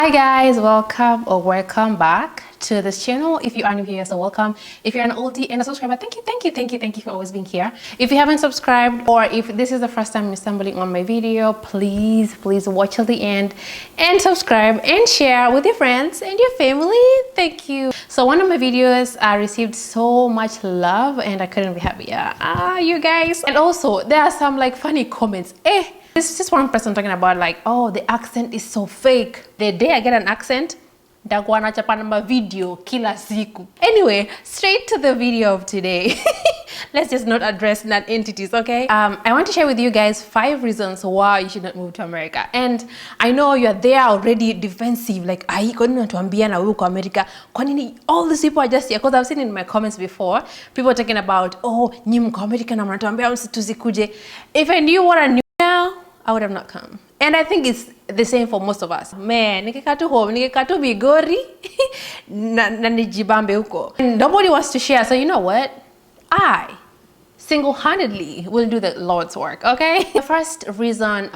Hi guys, welcome back to this channel. If you are new here, so welcome. If you're an oldie and a subscriber, thank you for always being here. If you haven't subscribed, or if this is the first time you're stumbling on my video, please watch till the end and subscribe and share with your friends and your family. Thank you. So one of my videos received so much love and I couldn't be happier. You guys. And also there are some like funny comments. This is just one person talking about like, oh, the accent is so fake. The day I get an accent, nitakuwa nachapa namba video kila siku. Anyway, straight to the video of today. Let's just not address non-entities, okay? I want to share with you guys 5 reasons why you should not move to America. And I know you're there already defensive, like, kwa nini unatuambia na wewe uko America? Kwa nini all these people are just here? Because I've seen in my comments before, people talking about, oh, nyi mko America na mnatuambia tusikuje. If I knew what I knew now, I would have not come. And I think it's the same for most of us. Man, nikikaa tu home, nikikaa tu Migori, na nijibambe huko. And nobody wants to share, so you know what? I single-handedly will do the Lord's work, okay? The first reason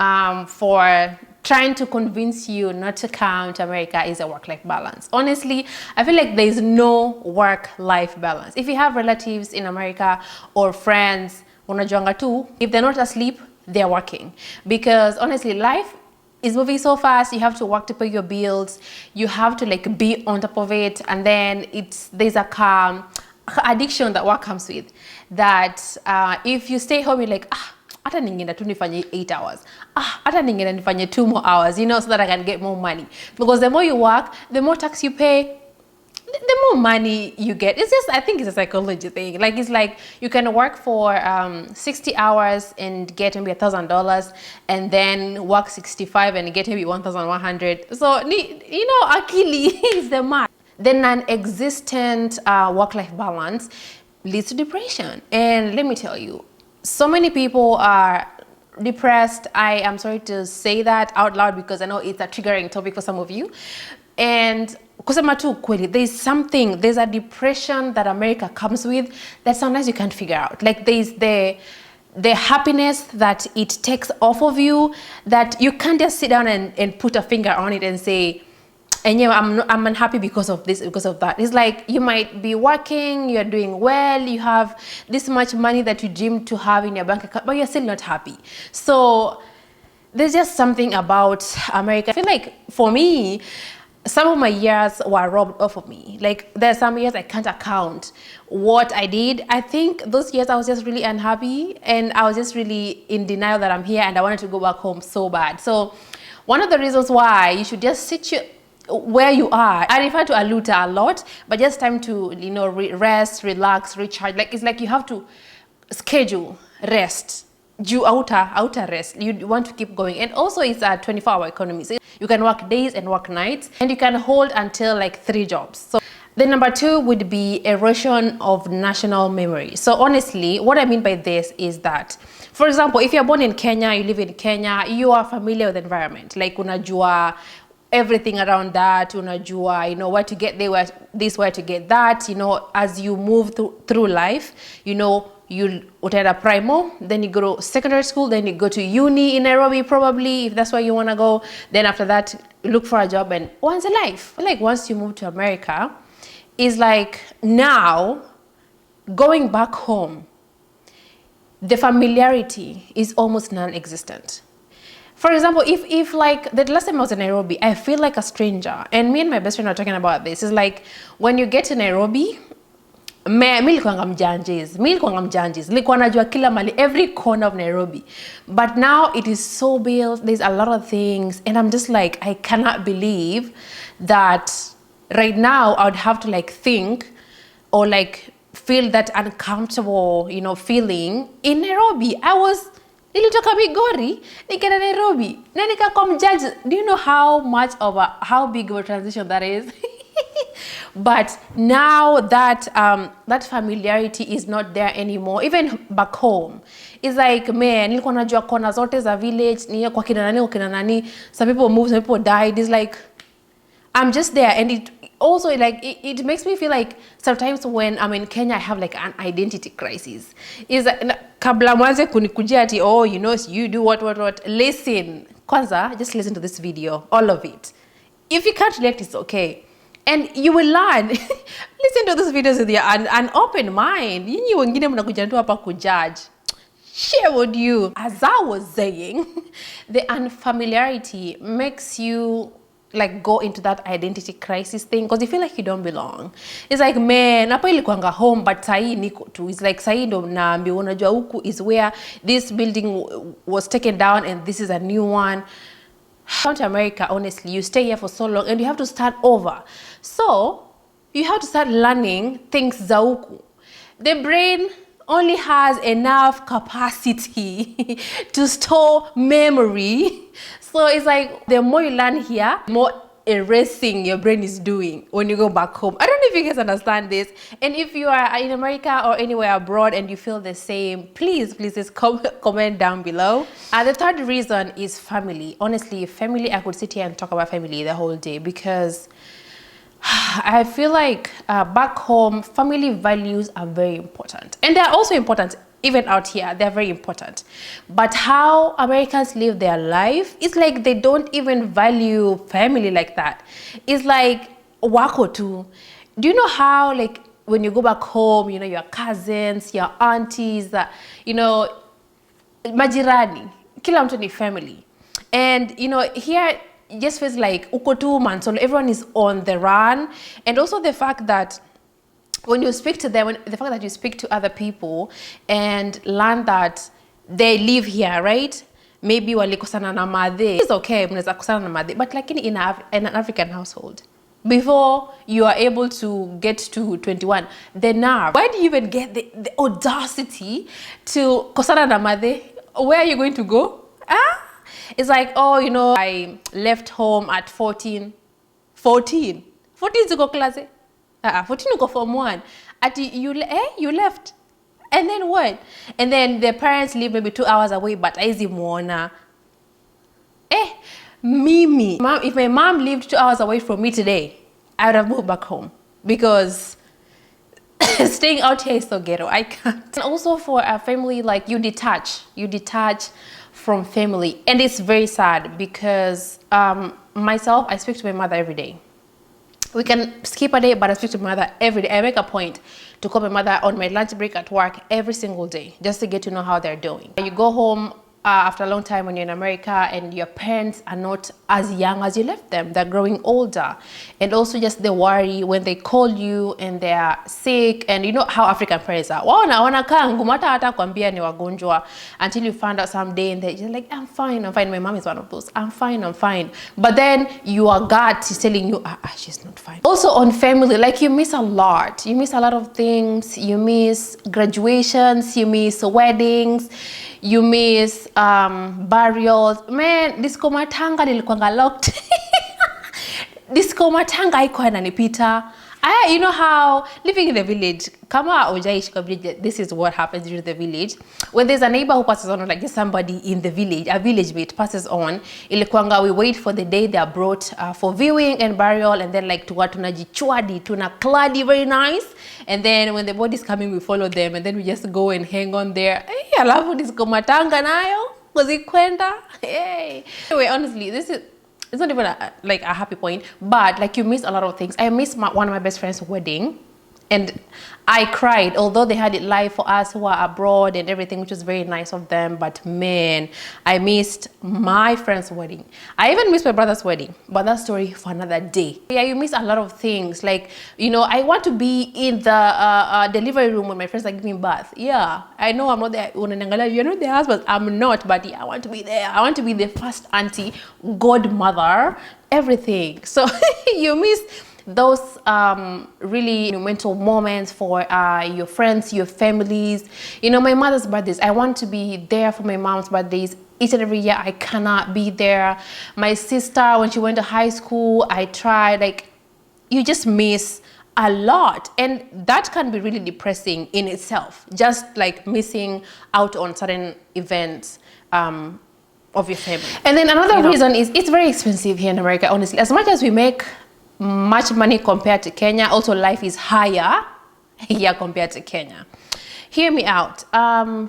for trying to convince you not to come to America is a work-life balance. Honestly, I feel like there is no work-life balance. If you have relatives in America or friends, unajuanga tu, if they're not asleep, they're working. Because honestly, life is moving so fast. You have to work to pay your bills. You have to like be on top of it. And then there's a addiction that work comes with. That if you stay home, you're like, hata ningenda tu nifanye 8 hours. Hata ningenda nifanye 2 more hours, you know, so that I can get more money. Because the more you work, the more tax you pay, the more money you get. It's just, I think it's a psychology thing. Like, it's like you can work for 60 hours and get maybe $1,000, and then work 65 and get maybe 1,100. So, you know, akili is the math. The non-existent work-life balance leads to depression. And let me tell you, so many people are depressed. I am sorry to say that out loud because I know it's a triggering topic for some of you. And kusema tu kweli, there's a depression that America comes with that sometimes you can't figure out. Like there's the happiness that it takes off of you, that you can't just sit down and put a finger on it and say, and yeah, I'm unhappy because of this, because of that. It's like you might be working, you're doing well, you have this much money that you dream to have in your bank account, but you're still not happy. So there's just something about America. I feel like for me, some of my years were robbed off of me. Like there's some years I can't account what I did. I think those years I was just really unhappy and I was just really in denial that I'm here and I wanted to go back home so bad. So one of the reasons why you should just sit where you are. I refer to Aluta a lot, but just time to, you know, rest, relax, recharge. Like it's like you have to schedule rest. Outer rest. You want to keep going. And also it's a 24-hour economy. So you can work days and work nights, and you can hold until like 3 jobs. So the number 2 would be erosion of national memory. So honestly, what I mean by this is that, for example, if you're born in Kenya, you live in Kenya, you are familiar with the environment. Like unajua everything around that, unajua, you know, where to get there, where to get that, you know, as you move through life, you know, you utaenda primo, then you go to secondary school, then you go to uni in Nairobi probably, if that's where you want to go. Then after that, you look for a job, and once in life, like once you move to America, is like now going back home, the familiarity is almost non-existent. For example, if like the last time I was in Nairobi, I feel like a stranger, and me and my best friend are talking about this. It's like when you get to Nairobi, nilikuwa mjanjes, nilikuwa najua kila mali, every corner of Nairobi. But now it is so built, there's a lot of things, and I'm just like, I cannot believe that right now I would have to like think or like feel that uncomfortable, you know, feeling in Nairobi. Nilitoka Migori, nikaenda Nairobi, na nikakuwa mjanja. Do you know how big of a transition that is? But now that that familiarity is not there anymore. Even back home, it's like, man, nilikuwa najua kona zote za village, ni kwa kina nani, some people moved, some people died. It's like I'm just there, and it also like it makes me feel like sometimes when I'm in Kenya I have like an identity crisis. Is kabla mwanze kunikujia ati, oh, you know, you do what. Listen, kwanza, just listen to this video, all of it. If you can't relate, it's okay. And you will learn. Listen to these videos with an open mind. Nyinyi wengine mnakuja tu hapa kujudge. Share with you. As I was saying, the unfamiliarity makes you like go into that identity crisis thing because you feel like you don't belong. It's like, man, hapa ilikuanga home but sahi niko tu. It's like sahi ndo naambiwa unajua huku is where this building was taken down and this is a new one. Come to America, honestly, you stay here for so long and you have to start over. So you have to start learning things za huku. The brain only has enough capacity to store memory. So it's like the more you learn here, the more erasing your brain is doing when you go back home. I don't know if you guys understand this. And if you are in America or anywhere abroad and you feel the same, please just comment down below. The third reason is family. Honestly, family, I could sit here and talk about family the whole day because I feel like back home, family values are very important. And they're also important, even out here, they're very important. But how Americans live their life, it's like they don't even value family like that. It's like wako tu. Do you know how, like, when you go back home, you know, your cousins, your aunties, you know, majirani, kila mtu ni family. And, you know, here, it just feels like uko tu man, so everyone is on the run. And also the fact that when you speak to them, the fact that you speak to other people and learn that they live here, right? Maybe walikosana na madhe. It's okay, mnaweza kusana na madhe, but like in an African household, before you are able to get to 21, the nerve. Why do you even get the audacity to kosana na madhe? Where are you going to go? It's like, oh, you know, I left home at 14 to go class. 14 to go form 1. You left. And then what? And then the parents live maybe 2 hours away, but aizi muona. Mimi. If my mom lived 2 hours away from me today, I would have moved back home because staying out here is so ghetto. I can't. And also for a family, like you detach from family. And it's very sad because myself, I speak to my mother every day. We can skip a day, but I speak to my mother every day. I make a point to call my mother on my lunch break at work every single day, just to get to know how they're doing. You go home after a long time when you're in America and your parents are not as young as you left them. They're growing older. And also just the worry when they call you and they are sick. And you know how African parents are. Wanakaa ngumata hata kuambia ni wagonjwa until you find out someday and they're just like, I'm fine. My mom is one of those. I'm fine. But then your gut is telling you, she's not fine. Also on family, like you miss a lot. You miss a lot of things. You miss graduations. You miss weddings. You miss burials. Man, disco matanga nilikuanga locked. Disco matanga haikuwa inanipita. You know how living in the village, kama hujaishi kwa village, this is what happens in the village. When there's a neighbor who passes on, like somebody in the village, a village mate passes on, ilikuanga we wait for the day they are brought for viewing and burial, and then like tuwa tunajichwadi, tunakladi very nice. And then when the body's coming, we follow them, and then we just go and hang on there. Alafu disco matanga nayo, kuzikwenda. Anyway, honestly, it's not even like a happy point, but like you miss a lot of things. I missed one of my best friend's wedding, and I cried, although they had it live for us who are abroad and everything, which was very nice of them. But man, I missed my friend's wedding. I even missed my brother's wedding, but that story for another day. Yeah, you miss a lot of things. Like, you know, I want to be in the delivery room when my friends are giving birth. Yeah, I know I'm not there. You're not the husband. I'm not, but yeah, I want to be there. I want to be the first auntie, godmother, everything. So you miss those really monumental moments for your friends, your families. You know, my mother's birthdays, I want to be there for my mom's birthdays each and every year. I cannot be there. My sister, when she went to high school, I tried. Like, you just miss a lot, and that can be really depressing in itself, just like missing out on certain events of your family. And then another reason is it's very expensive here in America, honestly. As much as we make much money compared to Kenya, also life is higher here compared to Kenya. Hear me out.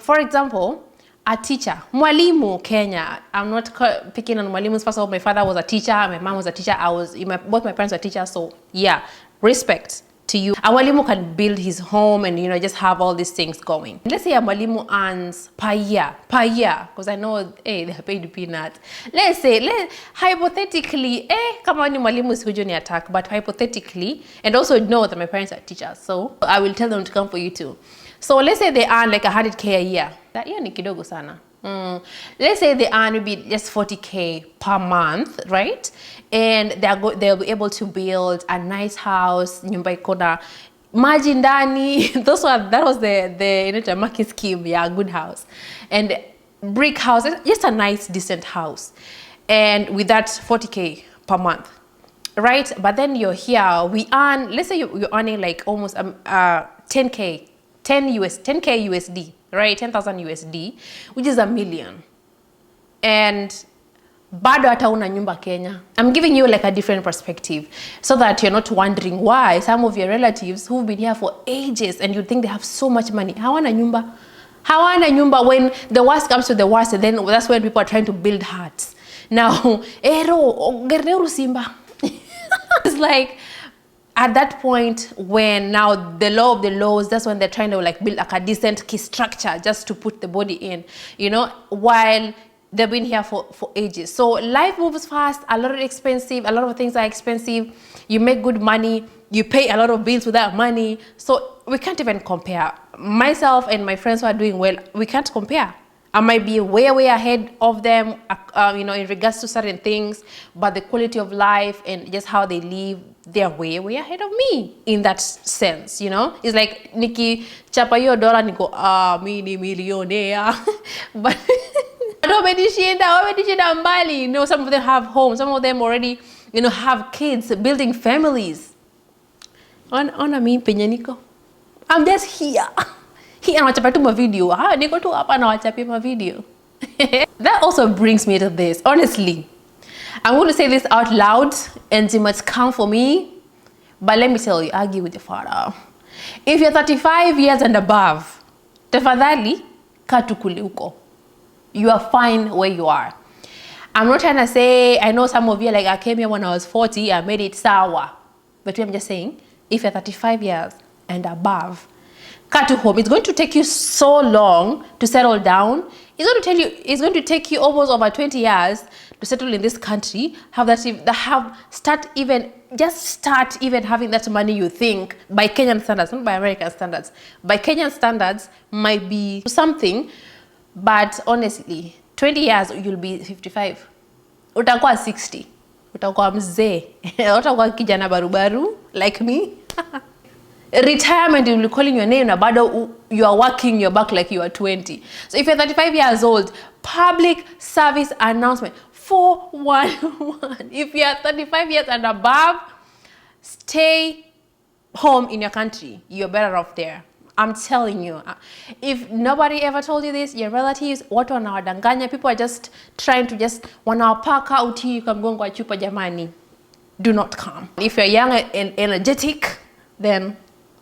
For example, a teacher. Mwalimu, Kenya. I'm not picking on mwalimus. First of all, my father was a teacher. My mom was a teacher. Both my parents were teachers. So yeah, respect to you. A mwalimu can build his home and, you know, just have all these things going. Let's say a mwalimu earns per year, because I know, hey, they're paid peanuts. Let's say, hypothetically, kama ni mwalimu sikujo ni attack, but hypothetically, and also know that my parents are teachers, so I will tell them to come for you too. So let's say they earn like 100K a year. That year ni kidogo sana. Let's say they earn maybe just 40K per month, right? And they'll be able to build a nice house, nyumba ikona maji ndani. That was the market scheme, yeah, good house. And brick house, just a nice decent house. And with that 40K per month, right? But then you're here, we earn, let's say you're earning like almost 10K USD, right? 10,000 USD, which is $1 million. And bado hata una nyumba Kenya. I'm giving you like a different perspective so that you're not wondering why some of your relatives who've been here for ages and you think they have so much money, hawana nyumba, when the worst comes to the worst, and then that's when people are trying to build huts. Now, Simba. It's like, at that point, when now the law of the laws, that's when they're trying to like build like a decent key structure just to put the body in, you know, while they've been here for ages. So life moves fast, a lot of things are expensive. You make good money, you pay a lot of bills with that money. So we can't even compare. Myself and my friends who are doing well, we can't compare. I might be way ahead of them, you know, in regards to certain things, but the quality of life and just how they live, they're way ahead of me in that sense, you know? It's like, Nikki, chapa yo dollar, niko, mini millionaire. But, mbali. You know, some of them have homes, some of them already, you know, have kids, building families. Ona mi penye niko. I'm just here. Anawachapa tu ma video. Niko tu hapa nawachapia ma video. That also brings me to this. Honestly, I'm going to say this out loud and it must come for me. But let me tell you, argue with your father. If you're 35 years and above, tafadhali katukuli uko. You are fine where you are. I'm not trying to say, I know some of you are like, I came here when I was 40, I made it sour. But I'm just saying, if you're 35 years and above, cut to home. It's going to take you so long to settle down. It's going to take you almost over 20 years to settle in this country. Start even having that money you think by Kenyan standards, not by American standards. By Kenyan standards might be something, but honestly, 20 years you'll be 55. Utakuwa 60. Utakuwa mzee. Utakuwa kijana barubaru like me. Retirement, you'll be calling your name, bado you are working your back like you are 20. So if you're 35 years old, public service announcement 411. If you are 35 years and above, stay home in your country. You're better off there. I'm telling you. If nobody ever told you this, your relatives, watu wanawadanganya, people are just trying to wanawapaka uti kamgongo chupa jamani. Do not come. If you're young and energetic, then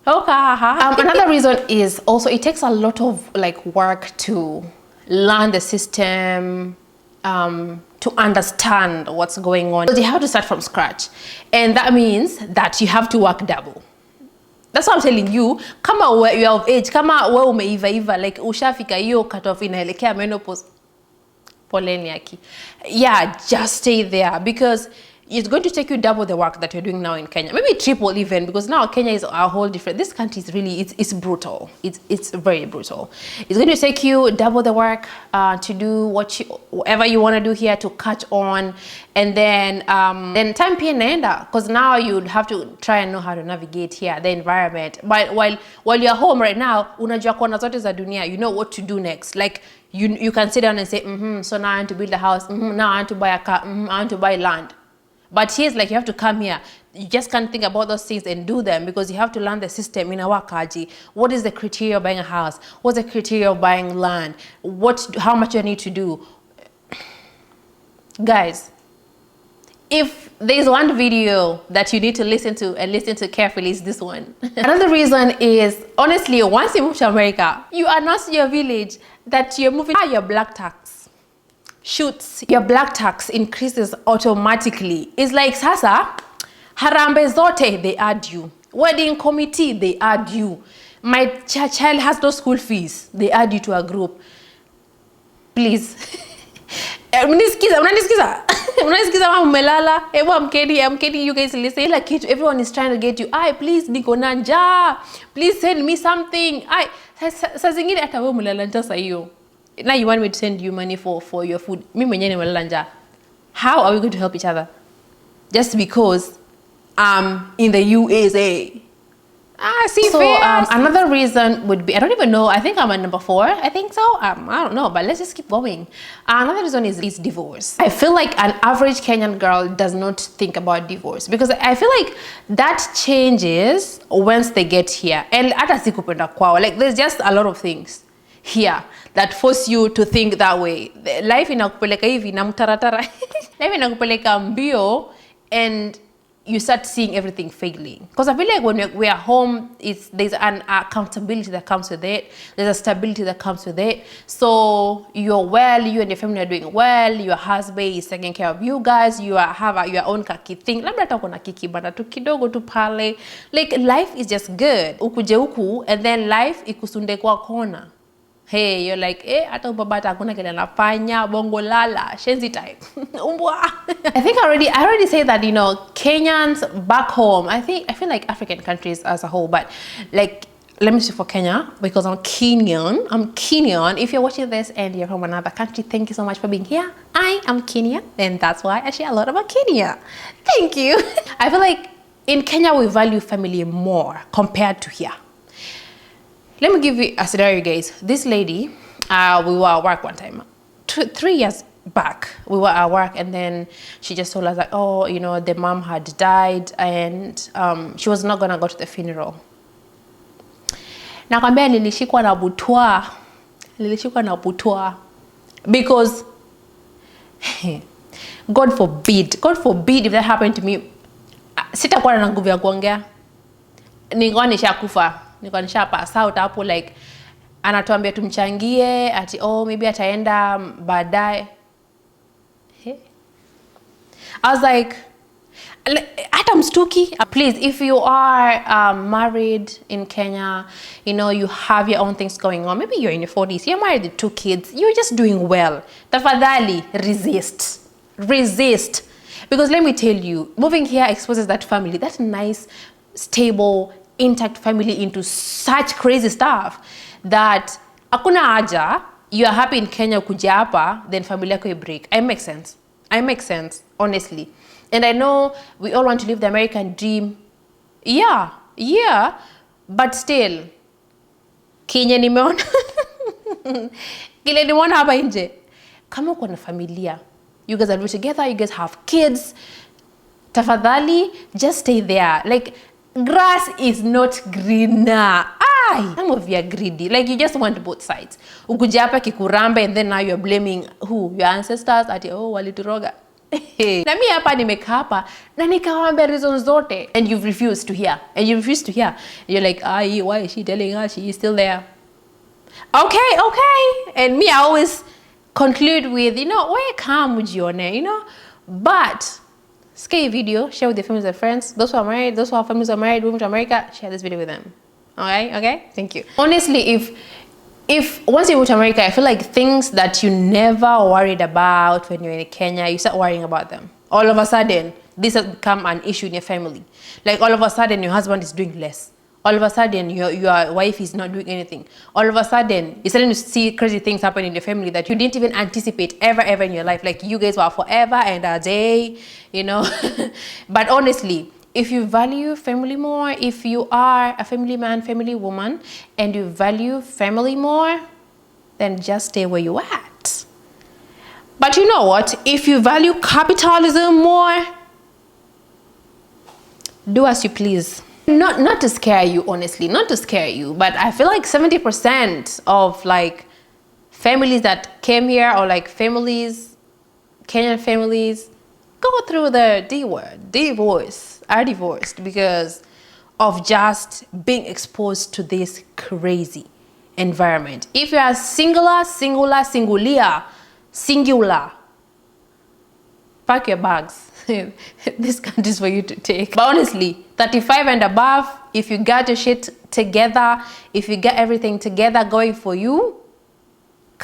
okay. Another reason is also it takes a lot of like work to learn the system, to understand what's going on. So you have to start from scratch, and that means that you have to work double. That's what I'm telling you. Kama you are of age, kama we umeiva like ushafika hiyo cut off inaelekea menopause. Poleni yaki. Yeah, just stay there because it's going to take you double the work that you're doing now in Kenya. Maybe triple even, because now Kenya is a whole different. This country is really, it's brutal. It's very brutal. It's going to take you double the work to do whatever you want to do here to catch on. And then time pia inaenda, because now you'd have to try and know how to navigate here, the environment. But while you're home right now, unajua kona zote za dunia, you know what to do next. Like you can sit down and say, so now I want to build a house, now I want to buy a car, I want to buy land. But here's like, you have to come here. You just can't think about those things and do them because you have to learn the system in our kaji. What is the criteria of buying a house? What's the criteria of buying land? How much you need to do? Guys, if there's one video that you need to listen to and listen to carefully, is this one. Another reason is, honestly, once you move to America, you are not your village. that you're moving, your black tax shoots, your black tax increases automatically. It's like sasa, harambe zote, they add you. Wedding committee, they add you. My child has no school fees, they add you to a group. Please. Unanisikiza? Unanisikiza mmelala? I'm kidding, you guys listen. Like everyone is trying to get you. Please niko na njaa. Please send me something. Sasa zingine hata wewe mmelala njaa sasa hiyo. Now you want me to send you money for your food. Mimi mwenyewe nimelala njaa. How are we going to help each other? Just because I'm in the USA. So another reason would be, I don't even know, I think I'm at number 4, I think so, I don't know, but let's just keep going. Another reason is divorce. I feel like an average Kenyan girl does not think about divorce because I feel like that changes once they get here. And hata sikupenda kwao, like there's just a lot of things here that force you to think that way. Life inakupeleka hivi na mtaratara. Life inakupeleka mbio and you start seeing everything failing. Because I feel like when we are home, there's an accountability that comes with it. There's a stability that comes with it. So you're well, you and your family are doing well. Your husband is taking care of you guys. You have your own kaki thing. Labda tako na kiki bana tu kidogo tu pale. Like life is just good. Ukuje huku and then life ikusunde kwa kona. Hey, you're like, ata ubabata hakuna kile nafanya, bongo lala, shenzi type. Umbwa. I think I already say that, you know, Kenyans back home, I feel like African countries as a whole, but like, let me speak for Kenya because I'm Kenyan. If you're watching this and you're from another country, thank you so much for being here. I am Kenyan, and that's why I share a lot about Kenya. Thank you. I feel like in Kenya, we value family more compared to here. Let me give you a scenario, guys. This lady, we were at work one time, 3 years back. We were at work and then she just told us like, oh, you know, the mom had died and she was not gonna go to the funeral. Nakwambia nilishikwa na butwa because God forbid if that happened to me, sitakuwa na nguvu ya kuongea. Ningekuwa nishakufa. Niko nisha pass out hapo, like anatuambia tumchangie ati maybe ataenda baadaye. Hey. I was like hata mstuki. Please, if you are married in Kenya, you know, you have your own things going on, maybe you're in your 40s, you're married with 2 kids, you're just doing well, tafadhali resist, because let me tell you, moving here exposes that family, that nice, stable, intact family into such crazy stuff that hakuna haja you are happy in Kenya kuja hapa then family yako break. I make sense honestly, and I know we all want to live the American dream, yeah, but still Kenya nimeona kile nimeona hapa nje, kama uko na familia, you guys are living together, you guys have kids, tafadhali just stay there. Like grass is not greener. Some of you are greedy. Like you just want both sides. Ukuja hapa kikurambe and then now you're blaming who? Your ancestors ati walituroga. Na mimi hapa nimekaa hapa na nikawaambia reasons zote and you've refused to hear. And you're like, why is she telling her she is still there? Okay. And me, I always conclude with, you know, where come ujione, you know? But skate video, share with your families and friends. Those who are married, those who have families who are married, moving to America, share this video with them. Okay? Thank you. Honestly, if once you move to America, I feel like things that you never worried about when you're in Kenya, you start worrying about them. All of a sudden, this has become an issue in your family. Like all of a sudden, your husband is doing less. All of a sudden, your wife is not doing anything. All of a sudden, you're starting to see crazy things happen in your family that you didn't even anticipate ever in your life. Like you guys were forever and a day, you know. But honestly, if you value family more, if you are a family man, family woman, and you value family more, then just stay where you at. But you know what? If you value capitalism more, do as you please. Not to scare you, honestly, not to scare you, but I feel like 70% of like families that came here, or like families, Kenyan families, go through the D word, divorce, are divorced because of just being exposed to this crazy. environment. If you are singular, pack your bags. This country is for you to take. But honestly, 35 and above, if you got your shit together, if you got everything together going for you,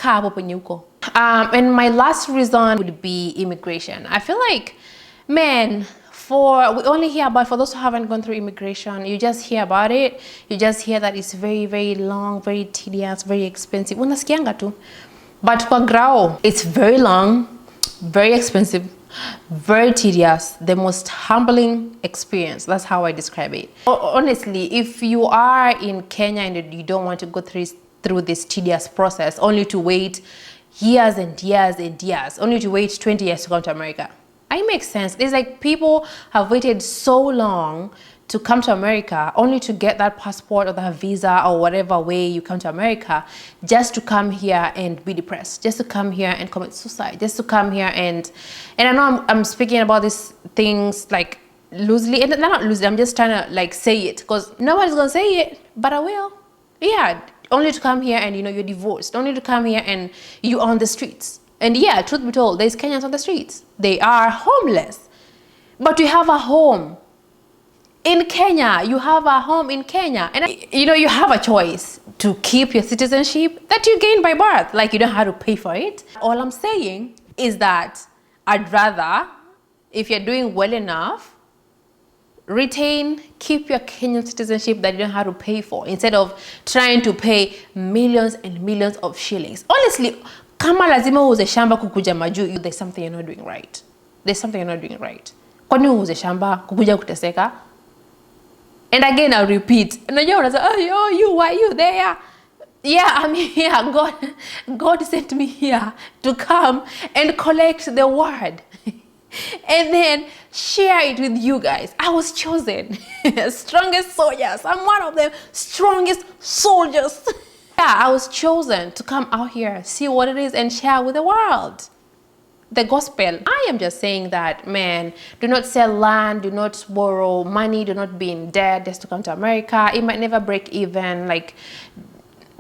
and my last reason would be immigration. I feel like, man, we only hear about, for those who haven't gone through immigration, you just hear about it. You just hear that it's very, very long, very tedious, very expensive. But kwa grao, it's very long, very expensive, very tedious, the most humbling experience. That's how I describe it. Honestly, if you are in Kenya and you don't want to go through this tedious process, only to wait years and years and years, only to wait 20 years to come to America, it makes sense. It's like people have waited so long to come to America only to get that passport or that visa or whatever way you come to America, just to come here and be depressed, just to come here and commit suicide, just to come here and I know I'm speaking about these things like loosely, and not loosely, I'm just trying to like say it because nobody's gonna say it, but I will. Yeah, only to come here and you're divorced, only to come here and you're on the streets. And yeah, truth be told, there's Kenyans on the streets. They are homeless. But you have a home in Kenya. You have a home in Kenya. And you have a choice to keep your citizenship that you gained by birth. Like, you don't have to pay for it. All I'm saying is that I'd rather, if you're doing well enough, keep your Kenyan citizenship that you don't have to pay for, instead of trying to pay millions and millions of shillings. Honestly, kama lazima uuze shamba kukuja majuu, there's something you're not doing right. There's something you're not doing right. Kwani uuze shamba kukuja kuteseka? And again, I'll repeat. Unajua unasema, oh, you, why you there? Yeah, I'm here. God sent me here to come and collect the word. And then share it with you guys. I was chosen. Strongest soldiers. I'm one of the strongest soldiers. Yeah, I was chosen to come out here, see what it is, and share with the world the gospel. I am just saying that, man, do not sell land, do not borrow money, do not be in debt just to come to America. It might never break even. Like,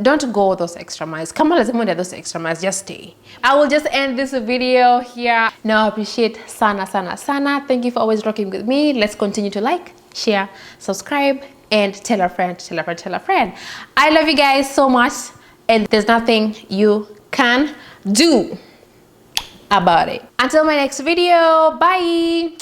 don't go those extra miles. Come on, let's those extra miles. Just stay. I will just end this video here. Now, I appreciate sana. Thank you for always rocking with me. Let's continue to like, share, subscribe, and tell a friend. I love you guys so much, and there's nothing you can do about it. Until my next video, bye.